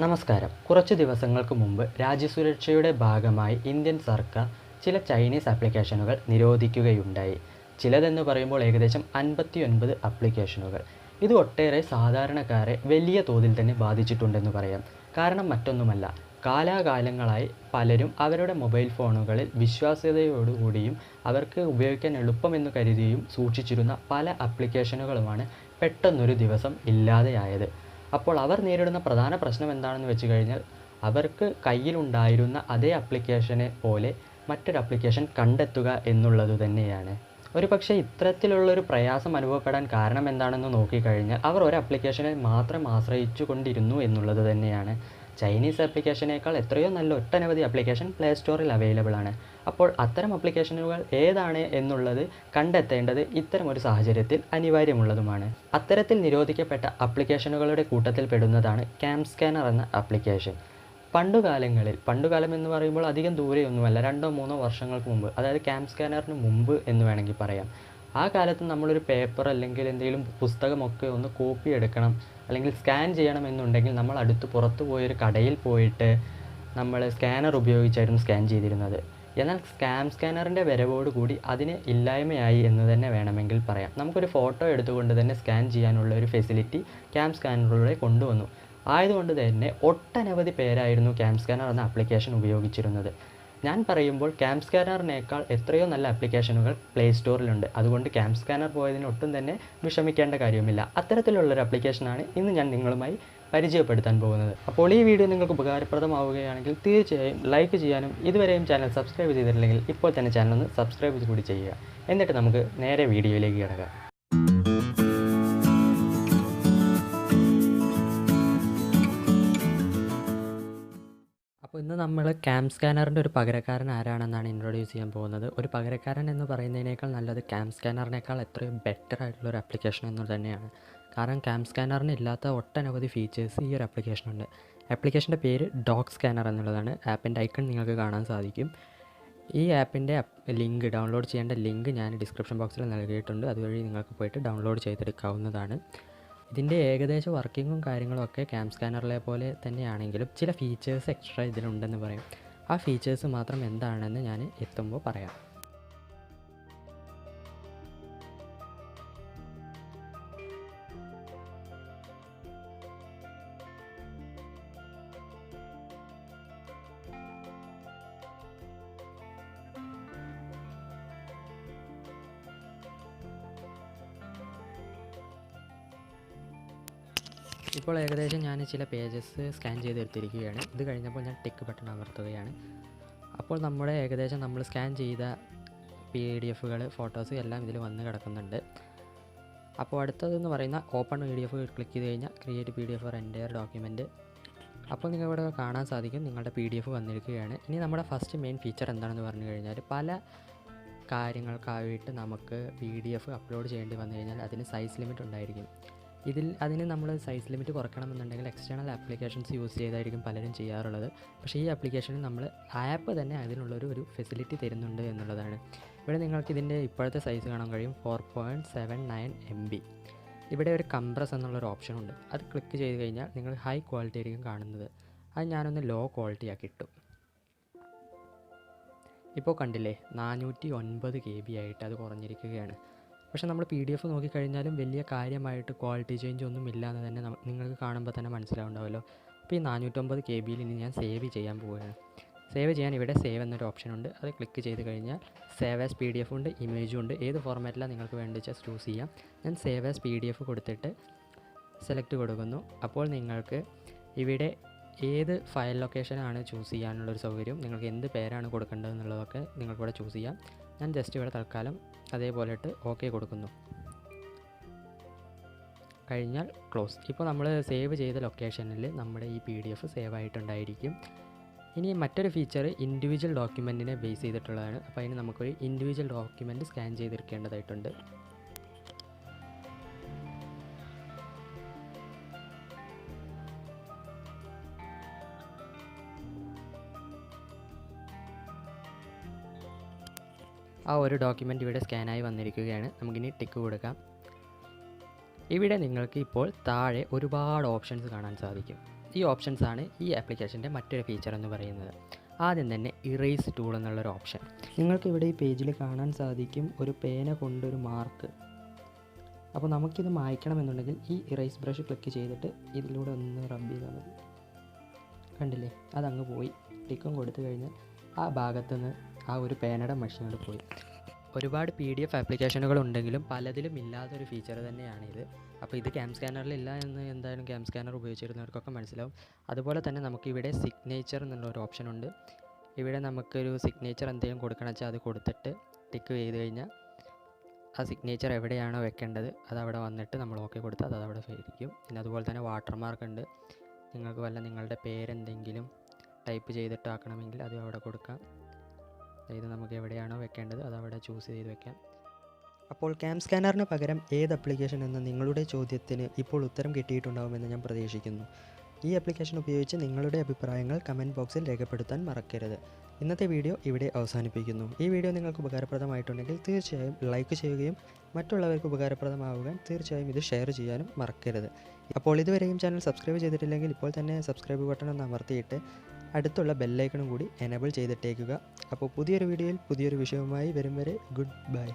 നമസ്കാരം. കുറച്ച് ദിവസങ്ങൾക്ക് മുമ്പ് രാജ്യസുരക്ഷയുടെ ഭാഗമായി ഇന്ത്യൻ സർക്കാർ ചില ചൈനീസ് ആപ്ലിക്കേഷനുകൾ നിരോധിക്കുകയുണ്ടായി. ചിലതെന്ന് പറയുമ്പോൾ ഏകദേശം 59 ആപ്ലിക്കേഷനുകൾ. ഇത് ഒട്ടേറെ സാധാരണക്കാരെ വലിയ തോതിൽ തന്നെ ബാധിച്ചിട്ടുണ്ടെന്ന് പറയാം. കാരണം മറ്റൊന്നുമല്ല, കാലാകാലങ്ങളായി പലരും അവരുടെ മൊബൈൽ ഫോണുകളിൽ വിശ്വാസ്യതയോടുകൂടിയും അവർക്ക് ഉപയോഗിക്കാൻ എളുപ്പമെന്ന് കരുതിയും സൂക്ഷിച്ചിരുന്ന പല ആപ്ലിക്കേഷനുകളുമാണ് പെട്ടെന്നൊരു ദിവസം ഇല്ലാതെയായത്. അപ്പോൾ അവർ നേരിടുന്ന പ്രധാന പ്രശ്നം എന്താണെന്ന് വെച്ച് കഴിഞ്ഞാൽ, അവർക്ക് കയ്യിലുണ്ടായിരുന്ന അതേ ആപ്ലിക്കേഷനെ പോലെ മറ്റൊരു ആപ്ലിക്കേഷൻ കണ്ടെത്തുക എന്നുള്ളത് തന്നെയാണ്. ഒരുപക്ഷെ ഇത്തരത്തിലുള്ളൊരു പ്രയാസം അനുഭവപ്പെടാൻ കാരണം എന്താണെന്ന് നോക്കിക്കഴിഞ്ഞാൽ, അവർ ഒരു ആപ്ലിക്കേഷനെ മാത്രം ആശ്രയിച്ചു കൊണ്ടിരുന്നു എന്നുള്ളത് തന്നെയാണ്. ചൈനീസ് ആപ്ലിക്കേഷനേക്കാൾ എത്രയോ നല്ല ഒട്ടനവധി ആപ്ലിക്കേഷൻ പ്ലേ സ്റ്റോറിൽ അവൈലബിൾ ആണ്. അപ്പോൾ അത്തരം ആപ്ലിക്കേഷനുകൾ ഏതാണ് എന്നുള്ളത് കണ്ടെത്തേണ്ടത് ഇത്തരമൊരു സാഹചര്യത്തിൽ അനിവാര്യമുള്ളതുമാണ്. അത്തരത്തിൽ നിരോധിക്കപ്പെട്ട ആപ്ലിക്കേഷനുകളുടെ കൂട്ടത്തിൽ പെടുന്നതാണ് ക്യാം സ്കാനർ എന്ന ആപ്ലിക്കേഷൻ. പണ്ടുകാലം എന്ന് പറയുമ്പോൾ അധികം ദൂരെയൊന്നുമല്ല, 2-3 വർഷങ്ങൾക്ക് മുമ്പ്, അതായത് ക്യാം സ്കാനറിന് മുമ്പ് എന്ന് വേണമെങ്കിൽ പറയാം. ആ കാലത്ത് നമ്മളൊരു പേപ്പർ അല്ലെങ്കിൽ എന്തെങ്കിലും പുസ്തകമൊക്കെ ഒന്ന് കോപ്പി എടുക്കണം അല്ലെങ്കിൽ സ്കാൻ ചെയ്യണമെന്നുണ്ടെങ്കിൽ നമ്മൾ പുറത്ത് പോയൊരു കടയിൽ പോയിട്ട് നമ്മൾ സ്കാനർ ഉപയോഗിച്ചായിരുന്നു സ്കാൻ ചെയ്തിരുന്നത്. എന്നാൽ ക്യാം സ്കാനറിൻ്റെ വരവോടുകൂടി അതിന് ഇല്ലായ്മയായി എന്ന് തന്നെ വേണമെങ്കിൽ പറയാം. നമുക്കൊരു ഫോട്ടോ എടുത്തുകൊണ്ട് തന്നെ സ്കാൻ ചെയ്യാനുള്ള ഒരു ഫെസിലിറ്റി ക്യാം സ്കാനറിലൂടെ കൊണ്ടുവന്നു. ആയതുകൊണ്ട് തന്നെ ഒട്ടനവധി പേരായിരുന്നു ക്യാം സ്കാനർ എന്ന ആപ്ലിക്കേഷൻ ഉപയോഗിച്ചിരുന്നത്. ഞാൻ പറയുമ്പോൾ ക്യാം സ്കാനറിനേക്കാൾ എത്രയോ നല്ല ആപ്ലിക്കേഷനുകൾ പ്ലേ സ്റ്റോറിലുണ്ട്. അതുകൊണ്ട് ക്യാം സ്കാനർ പോയതിന് ഒട്ടും തന്നെ വിഷമിക്കേണ്ട കാര്യമില്ല. അത്തരത്തിലുള്ളൊരു ആപ്ലിക്കേഷനാണ് ഇന്ന് ഞാൻ നിങ്ങളുമായി പരിചയപ്പെടുത്താൻ പോകുന്നത്. അപ്പോൾ ഈ വീഡിയോ നിങ്ങൾക്ക് ഉപകാരപ്രദമാവുകയാണെങ്കിൽ തീർച്ചയായും ലൈക്ക് ചെയ്യാനും ഇതുവരെയും ചാനൽ സബ്സ്ക്രൈബ് ചെയ്തിട്ടില്ലെങ്കിൽ ഇപ്പോൾ തന്നെ ചാനൽ ഒന്ന് സബ്സ്ക്രൈബ് കൂടി ചെയ്യുക. എന്നിട്ട് നമുക്ക് നേരെ വീഡിയോയിലേക്ക് കിടക്കാം. അപ്പോൾ ഇന്ന് നമ്മൾ ക്യാം സ്കാനറിൻ്റെ ഒരു പകരക്കാരൻ ആരാണെന്നാണ് ഇൻട്രൊഡ്യൂസ് ചെയ്യാൻ പോകുന്നത്. ഒരു പകരക്കാരൻ എന്ന് പറയുന്നതിനേക്കാൾ നല്ലത് ക്യാം സ്കാനറിനേക്കാൾ എത്രയോ ബെറ്റർ ആയിട്ടുള്ളൊരു ആപ്ലിക്കേഷൻ എന്ന് തന്നെയാണ്. കാരണം ക്യാം സ്കാനറിന് ഇല്ലാത്ത ഒട്ടനവധി ഫീച്ചേഴ്സ് ഈ ഒരു ആപ്ലിക്കേഷനുണ്ട്. ആപ്ലിക്കേഷൻ്റെ പേര് ഡോഗ് സ്കാനർ എന്നുള്ളതാണ്. ആപ്പിൻ്റെ ഐക്കൺ നിങ്ങൾക്ക് കാണാൻ സാധിക്കും. ഈ ആപ്പിൻ്റെ ലിങ്ക്, ഡൗൺലോഡ് ചെയ്യേണ്ട ലിങ്ക് ഞാൻ ഡിസ്ക്രിപ്ഷൻ ബോക്സിൽ നൽകിയിട്ടുണ്ട്. അതുവഴി നിങ്ങൾക്ക് പോയിട്ട് ഡൗൺലോഡ് ചെയ്തെടുക്കാവുന്നതാണ്. ഇതിൻ്റെ ഏകദേശ വർക്കിങ്ങും കാര്യങ്ങളും ഒക്കെ ക്യാം സ്കാനറിലെ പോലെ തന്നെയാണെങ്കിലും ചില ഫീച്ചേഴ്സ് എക്സ്ട്രാ ഇതിലുണ്ടെന്ന് പറയും. ആ ഫീച്ചേഴ്സ് മാത്രം എന്താണെന്ന് ഞാൻ എത്തുമ്പോൾ പറയാം. ഇപ്പോൾ ഏകദേശം ഞാൻ ചില പേജസ് സ്കാൻ ചെയ്തെടുത്തിരിക്കുകയാണ്. ഇത് കഴിഞ്ഞപ്പോൾ ഞാൻ ടിക്ക് ബട്ടൺ അമർത്തുകയാണ്. അപ്പോൾ നമ്മൾ സ്കാൻ ചെയ്ത PDF-കൾ, ഫോട്ടോസ് എല്ലാം ഇതിൽ വന്ന് കിടക്കുന്നുണ്ട്. അപ്പോൾ അടുത്തതെന്ന് പറയുന്ന ഓപ്പൺ PDF ക്ലിക്ക് ചെയ്ത് കഴിഞ്ഞാൽ create PDF for entire document. അപ്പോൾ നിങ്ങളിവിടെ കാണാൻ സാധിക്കും നിങ്ങളുടെ PDF വന്നിരിക്കുകയാണ്. ഇനി നമ്മുടെ ഫസ്റ്റ് മെയിൻ ഫീച്ചർ എന്താണെന്ന് പറഞ്ഞു കഴിഞ്ഞാൽ, പല കാര്യങ്ങൾക്കായിട്ട് നമുക്ക് PDF അപ്ലോഡ് ചെയ്യേണ്ടി വന്നു കഴിഞ്ഞാൽ അതിന് സൈസ് ലിമിറ്റ് ഉണ്ടായിരിക്കും. അതിന് നമ്മൾ സൈസ് ലിമിറ്റ് കുറയ്ക്കണമെന്നുണ്ടെങ്കിൽ എക്സ്റ്റേണൽ ആപ്ലിക്കേഷൻസ് യൂസ് ചെയ്തായിരിക്കും പലരും ചെയ്യാറുള്ളത്. പക്ഷേ ഈ ആപ്ലിക്കേഷനിൽ നമ്മൾ ആപ്പ് തന്നെ അതിനുള്ളൊരു ഫെസിലിറ്റി തരുന്നുണ്ട് എന്നുള്ളതാണ്. ഇവിടെ നിങ്ങൾക്ക് ഇതിൻ്റെ ഇപ്പോഴത്തെ സൈസ് കാണാൻ കഴിയും, 4.79 MB. ഇവിടെ ഒരു കംപ്രസ് എന്നുള്ളൊരു ഓപ്ഷനുണ്ട്. അത് ക്ലിക്ക് ചെയ്ത് കഴിഞ്ഞാൽ നിങ്ങൾ ഹൈ ക്വാളിറ്റി ആയിരിക്കും കാണുന്നത്. അത് ഞാനൊന്ന് ലോ ക്വാളിറ്റി ആക്കിയിട്ടു. ഇപ്പോൾ കണ്ടില്ലേ, 409 KB ആയിട്ട് അത് കുറഞ്ഞിരിക്കുകയാണ്. പക്ഷേ നമ്മൾ PDF നോക്കിക്കഴിഞ്ഞാലും വലിയ കാര്യമായിട്ട് ക്വാളിറ്റി ചേഞ്ച് ഒന്നും ഇല്ല എന്ന് തന്നെ നിങ്ങൾക്ക് കാണുമ്പോൾ തന്നെ മനസ്സിലാവുണ്ടാവുമല്ലോ. അപ്പോൾ ഈ 409 KBയിൽ ഇനി ഞാൻ സേവ് ചെയ്യാൻ പോവുകയാണ്. സേവ് ചെയ്യാൻ ഇവിടെ സേവ് എന്നൊരു ഓപ്ഷൻ ഉണ്ട്. അത് ക്ലിക്ക് ചെയ്ത് കഴിഞ്ഞാൽ സേവ് ആസ് PDF ഉണ്ട്, ഇമേജും ഉണ്ട്. ഏത് ഫോർമാറ്റിലാണ് നിങ്ങൾക്ക് വേണ്ടിച്ച ചൂസ് ചെയ്യാം. ഞാൻ സേവ് ആസ് PDF കൊടുത്തിട്ട് സെലക്ട് കൊടുക്കുന്നു. അപ്പോൾ നിങ്ങൾക്ക് ഇവിടെ ഏത് ഫയൽ ലൊക്കേഷനാണ് ചൂസ് ചെയ്യാനുള്ളൊരു സൗകര്യം, നിങ്ങൾക്ക് എന്ത് പേരാണ് കൊടുക്കേണ്ടതെന്നുള്ളതൊക്കെ നിങ്ങൾക്കിവിടെ ചൂസ് ചെയ്യാം. ഞാൻ ജസ്റ്റ് ഇവിടെ തൽക്കാലം അതേപോലെ ഇട്ട് ഓക്കെ കൊടുക്കുന്നു. കഴിഞ്ഞാൽ ക്ലോസ്. ഇപ്പോൾ നമ്മൾ സേവ് ചെയ്ത ലൊക്കേഷനിൽ നമ്മുടെ ഈ PDF സേവ് ആയിട്ടുണ്ടായിരിക്കും. ഇനി മറ്റൊരു ഫീച്ചർ ഇൻഡിവിജ്വൽ ഡോക്യുമെൻറ്റിനെ ബേസ് ചെയ്തിട്ടുള്ളതാണ്. അപ്പോൾ അതിന് നമുക്കൊരു ഇൻഡിവിജ്വൽ ഡോക്യുമെൻറ്റ് സ്കാൻ ചെയ്തെടുക്കേണ്ടതായിട്ടുണ്ട്. ആ ഒരു ഡോക്യുമെൻ്റ് ഇവിടെ സ്കാനായി വന്നിരിക്കുകയാണ്. നമുക്കിനി ടിക്ക് കൊടുക്കാം. ഇവിടെ നിങ്ങൾക്ക് ഇപ്പോൾ താഴെ ഒരുപാട് ഓപ്ഷൻസ് കാണാൻ സാധിക്കും. ഈ ഓപ്ഷൻസാണ് ഈ ആപ്ലിക്കേഷൻ്റെ മറ്റൊരു ഫീച്ചർ എന്ന് പറയുന്നത്. ആദ്യം തന്നെ ഇറേസ് ടൂൾ എന്നുള്ളൊരു ഓപ്ഷൻ. നിങ്ങൾക്ക് ഇവിടെ ഈ പേജിൽ കാണാൻ സാധിക്കും ഒരു പേന കൊണ്ടൊരു മാർക്ക്. അപ്പോൾ നമുക്കിത് മായ്ക്കണമെന്നുണ്ടെങ്കിൽ ഈ ഇറേസ് ബ്രഷ് ക്ലിക്ക് ചെയ്തിട്ട് ഇതിലൂടെ ഒന്ന് റബ്ബ് ചെയ്താൽ മതി. കണ്ടില്ലേ, അതങ്ങ് പോയി. ടിക്കും കൊടുത്തു കഴിഞ്ഞാൽ ആ ഭാഗത്തുനിന്ന് ആ ഒരു പേനയുടെ മഷിനോട് പോയി. ഒരുപാട് PDF ആപ്ലിക്കേഷനുകൾ ഉണ്ടെങ്കിലും പലതിലും ഇല്ലാത്തൊരു ഫീച്ചർ തന്നെയാണിത്. അപ്പോൾ ഇത് ക്യാം സ്കാനറിൽ ഇല്ല എന്ന് എന്തായാലും ക്യാം സ്കാനർ ഉപയോഗിച്ചിരുന്നവർക്കൊക്കെ മനസ്സിലാവും. അതുപോലെ തന്നെ നമുക്കിവിടെ സിഗ്നേച്ചർ എന്നുള്ളൊരു ഓപ്ഷൻ ഉണ്ട്. ഇവിടെ നമുക്കൊരു സിഗ്നേച്ചർ എന്തെങ്കിലും കൊടുക്കണം വെച്ചാൽ അത് കൊടുത്തിട്ട് ടിക്ക് ചെയ്ത് കഴിഞ്ഞാൽ ആ സിഗ്നേച്ചർ എവിടെയാണോ വെക്കേണ്ടത് അതവിടെ വന്നിട്ട് നമ്മൾ ഓക്കെ കൊടുത്താൽ അതവിടെ ഇരിക്കും. പിന്നെ അതുപോലെ തന്നെ വാട്ടർമാർക്ക് ഉണ്ട്. നിങ്ങൾക്ക് നിങ്ങളുടെ പേരെന്തെങ്കിലും ടൈപ്പ് ചെയ്തിട്ടാക്കണമെങ്കിൽ അത് അവിടെ കൊടുക്കാം. അതായത് നമുക്ക് എവിടെയാണോ വെക്കേണ്ടത് അതവിടെ ചൂസ് ചെയ്ത് വെക്കാം. അപ്പോൾ ക്യാം സ്കാനറിന് പകരം ഏത് ആപ്ലിക്കേഷൻ എന്ന നിങ്ങളുടെ ചോദ്യത്തിന് ഇപ്പോൾ ഉത്തരം കിട്ടിയിട്ടുണ്ടാകുമെന്ന് ഞാൻ പ്രതീക്ഷിക്കുന്നു. ഈ ആപ്ലിക്കേഷൻ ഉപയോഗിച്ച് നിങ്ങളുടെ അഭിപ്രായങ്ങൾ കമൻറ്റ് ബോക്സിൽ രേഖപ്പെടുത്താൻ മറക്കരുത്. ഇന്നത്തെ വീഡിയോ ഇവിടെ അവസാനിപ്പിക്കുന്നു. ഈ വീഡിയോ നിങ്ങൾക്ക് ഉപകാരപ്രദമായിട്ടുണ്ടെങ്കിൽ തീർച്ചയായും ലൈക്ക് ചെയ്യുകയും മറ്റുള്ളവർക്ക് ഉപകാരപ്രദമാവുക തീർച്ചയായും ഇത് ഷെയർ ചെയ്യാനും മറക്കരുത്. അപ്പോൾ ഇതുവരെയും ചാനൽ സബ്സ്ക്രൈബ് ചെയ്തിട്ടില്ലെങ്കിൽ ഇപ്പോൾ തന്നെ സബ്സ്ക്രൈബ് ബട്ടൺ ഒന്ന് അമർത്തിയിട്ട് അടുത്തുള്ള ബെല്ലൈക്കണും കൂടി എനേബിൾ ചെയ്തിട്ടേക്കുക. അപ്പോൾ പുതിയൊരു വീഡിയോയിൽ പുതിയൊരു വിഷയവുമായി വരും വരെ ഗുഡ് ബൈ.